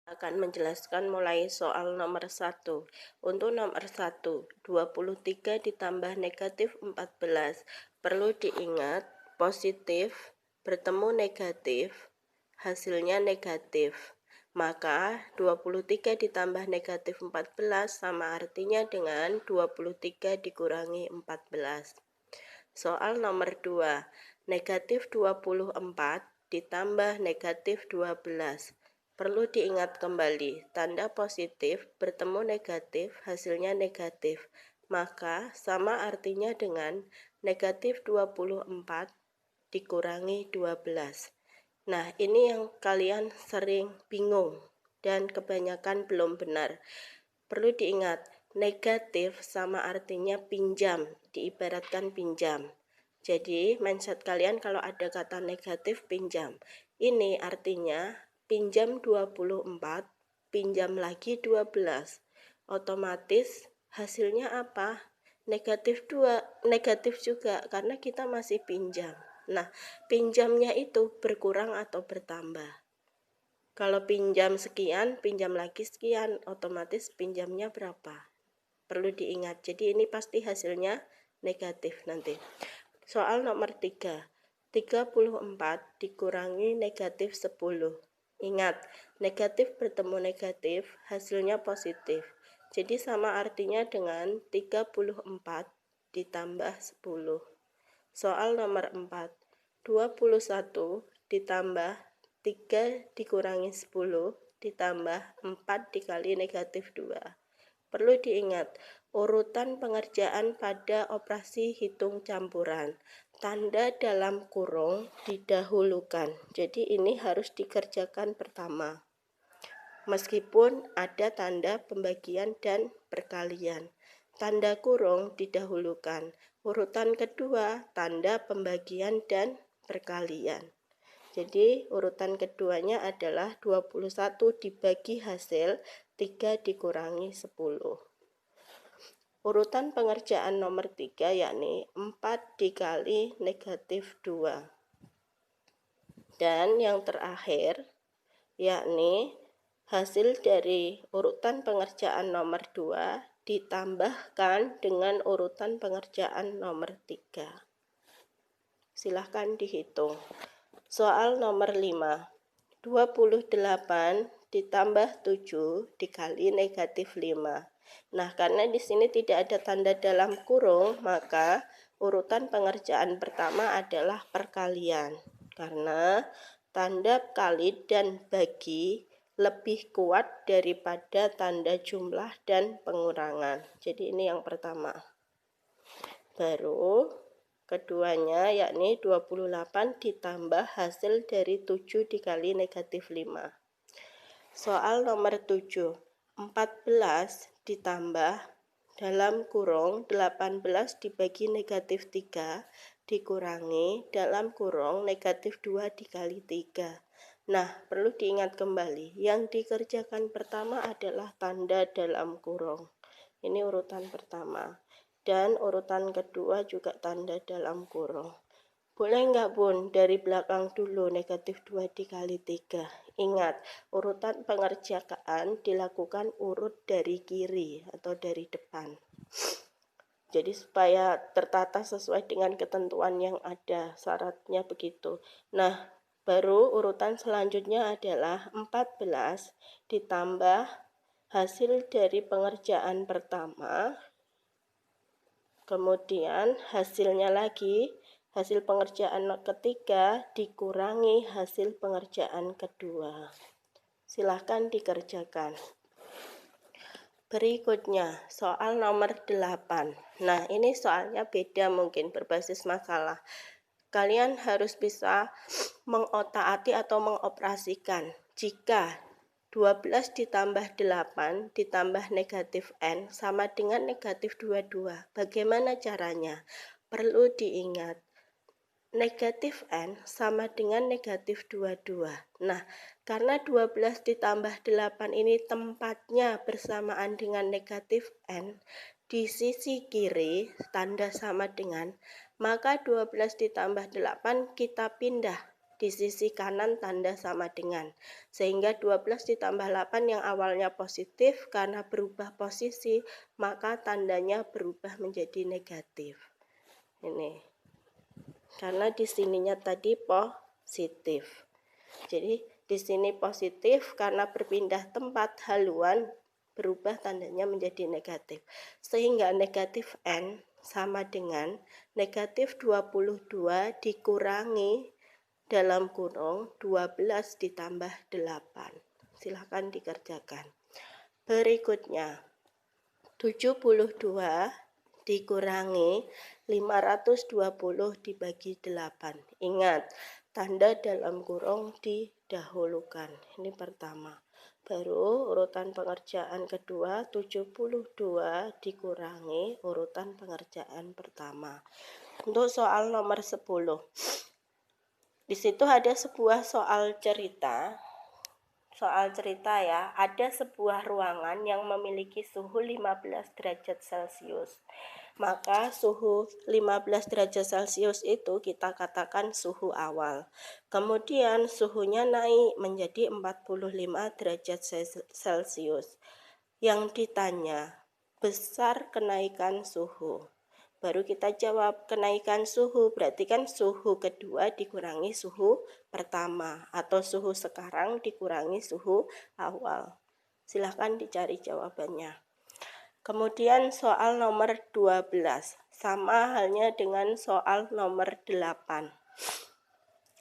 Akan menjelaskan mulai soal nomor 1. Untuk nomor 1, 23 ditambah negatif 14. Perlu diingat, positif bertemu negatif, hasilnya negatif. Maka 23 ditambah negatif 14 sama artinya dengan 23 dikurangi 14. Soal nomor 2, negatif 24 ditambah negatif 12. Perlu diingat kembali, tanda positif bertemu negatif, hasilnya negatif. Maka sama artinya dengan negatif 24 dikurangi 12. Nah, ini yang kalian sering bingung dan kebanyakan belum benar. Perlu diingat, negatif sama artinya pinjam, diibaratkan pinjam. Jadi, mindset kalian kalau ada kata negatif pinjam. Ini artinya pinjam 24, pinjam lagi 12. Otomatis hasilnya apa? Negatif 2, negatif juga karena kita masih pinjam. Nah, pinjamnya itu berkurang atau bertambah. Kalau pinjam sekian, pinjam lagi sekian, otomatis pinjamnya berapa? Perlu diingat. Jadi ini pasti hasilnya negatif nanti. Soal nomor 3. 34 dikurangi negatif 10. Ingat, negatif bertemu negatif, hasilnya positif. Jadi sama artinya dengan 34 ditambah 10. Soal nomor 4. 21 ditambah 3 dikurangi 10 ditambah 4 dikali negatif 2. Perlu diingat, urutan pengerjaan pada operasi hitung campuran. Tanda dalam kurung didahulukan. Jadi ini harus dikerjakan pertama. Meskipun ada tanda pembagian dan perkalian. Tanda kurung didahulukan. Urutan kedua, tanda pembagian dan perkalian. Jadi urutan keduanya adalah 21 dibagi hasil 3 dikurangi 10. Urutan pengerjaan nomor 3 yakni 4 dikali negatif 2. Dan yang terakhir yakni hasil dari urutan pengerjaan nomor 2 ditambahkan dengan urutan pengerjaan nomor 3. Silahkan dihitung. Soal nomor 5. 28 ditambah 7 dikali negatif 5. Nah, karena di sini tidak ada tanda dalam kurung, maka urutan pengerjaan pertama adalah perkalian. Karena tanda kali dan bagi lebih kuat daripada tanda jumlah dan pengurangan. Jadi ini yang pertama. Baru keduanya yakni 28 ditambah hasil dari 7 dikali negatif 5. Soal nomor 7. 14 ditambah dalam kurung 18 dibagi negatif 3 dikurangi dalam kurung negatif 2 dikali 3. Nah, perlu diingat kembali, yang dikerjakan pertama adalah tanda dalam kurung. Ini urutan pertama. Dan urutan kedua juga tanda dalam kurung. Boleh nggak Bun, dari belakang dulu negatif 2 dikali 3. Ingat, urutan pengerjaan dilakukan urut dari kiri atau dari depan. Jadi supaya tertata sesuai dengan ketentuan yang ada, syaratnya begitu. Nah, baru urutan selanjutnya adalah 14 ditambah hasil dari pengerjaan pertama. Kemudian hasilnya lagi, hasil pengerjaan ketiga dikurangi hasil pengerjaan kedua. Silahkan dikerjakan. Berikutnya, soal nomor 8. Nah, ini soalnya beda mungkin, berbasis masalah. Kalian harus bisa mengotak-atik atau mengoperasikan. Jika 12 ditambah 8 ditambah negatif N sama dengan negatif 22. Bagaimana caranya? Perlu diingat, negatif N sama dengan negatif 22. Nah, karena 12 ditambah 8 ini tempatnya bersamaan dengan negatif N, di sisi kiri tanda sama dengan, maka 12 ditambah 8 kita pindah di sisi kanan tanda sama dengan. Sehingga 12 ditambah 8 yang awalnya positif, karena berubah posisi, maka tandanya berubah menjadi negatif. Ini. Karena di sininya tadi positif. Jadi di sini positif, karena berpindah tempat haluan, berubah tandanya menjadi negatif. Sehingga negatif N sama dengan negatif 22 dikurangi dalam kurung 12 ditambah 8. Silahkan dikerjakan. Berikutnya 72 dikurangi 520 dibagi 8. Ingat, tanda dalam kurung didahulukan. Ini pertama. Baru urutan pengerjaan kedua, 72 dikurangi urutan pengerjaan pertama. Untuk soal nomor 10. Di situ ada sebuah soal cerita. Soal cerita ya, ada sebuah ruangan yang memiliki suhu 15 derajat Celcius. Maka suhu 15 derajat Celcius itu kita katakan suhu awal. Kemudian suhunya naik menjadi 45 derajat Celcius. Yang ditanya, besar kenaikan suhu. Baru kita jawab, kenaikan suhu berarti kan suhu kedua dikurangi suhu pertama, atau suhu sekarang dikurangi suhu awal. Silahkan dicari jawabannya. Kemudian soal nomor 12, sama halnya dengan soal nomor 8.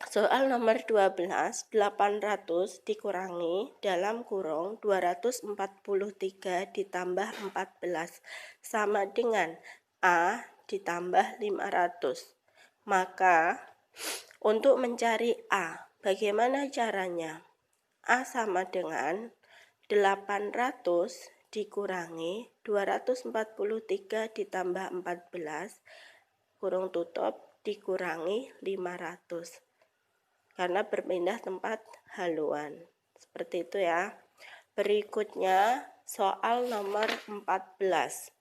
Soal nomor 12, 800 dikurangi dalam kurung 243 ditambah 14 sama dengan A ditambah 500. Maka untuk mencari A, bagaimana caranya? A sama dengan 800 dikurangi 243 ditambah 14 kurung tutup dikurangi 500. Karena berpindah tempat haluan. Seperti itu ya. Berikutnya soal nomor 14.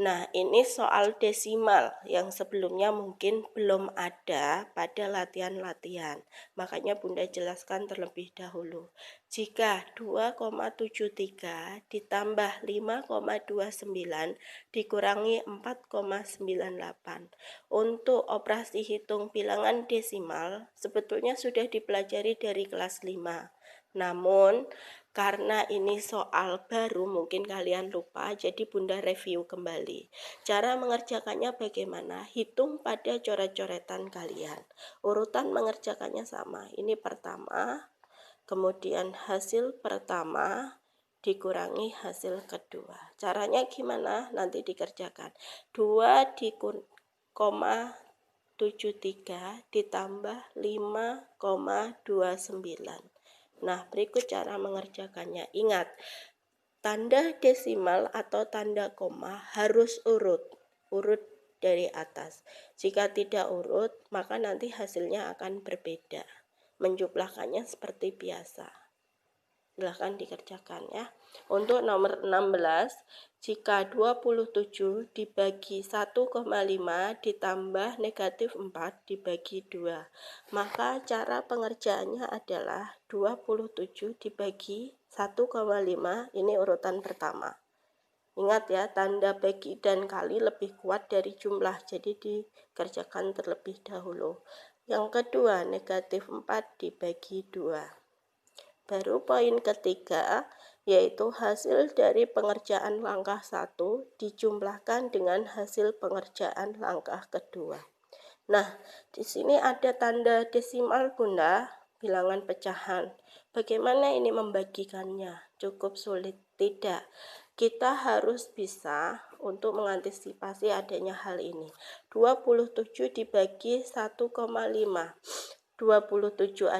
Nah, ini soal desimal yang sebelumnya mungkin belum ada pada latihan-latihan. Makanya Bunda jelaskan terlebih dahulu. Jika 2,73 ditambah 5,29 dikurangi 4,98. Untuk operasi hitung bilangan desimal sebetulnya sudah dipelajari dari kelas 5. Namun karena ini soal baru mungkin kalian lupa, jadi Bunda review kembali. Cara mengerjakannya bagaimana? Hitung pada coret-coretan kalian. Urutan mengerjakannya sama. Ini pertama, kemudian hasil pertama dikurangi hasil kedua. Caranya gimana? Nanti dikerjakan. 2 73 ditambah 5,29. Nah, berikut cara mengerjakannya. Ingat, tanda desimal atau tanda koma harus urut dari atas. Jika tidak urut, maka nanti hasilnya akan berbeda. Menjumlahkannya seperti biasa. Silahkan dikerjakan ya. Untuk nomor 16, jika 27 dibagi 1,5 ditambah negatif 4 dibagi 2. Maka cara pengerjaannya adalah 27 dibagi 1,5, ini urutan pertama. Ingat ya, tanda bagi dan kali lebih kuat dari jumlah, jadi dikerjakan terlebih dahulu. Yang kedua, negatif 4 dibagi 2. Baru poin ketiga, yaitu hasil dari pengerjaan langkah 1 dijumlahkan dengan hasil pengerjaan langkah kedua. Nah, di sini ada tanda desimal Bunda, bilangan pecahan. Bagaimana ini membagikannya? Cukup sulit? Tidak. Kita harus bisa untuk mengantisipasi adanya hal ini. 27 dibagi 1,5. 27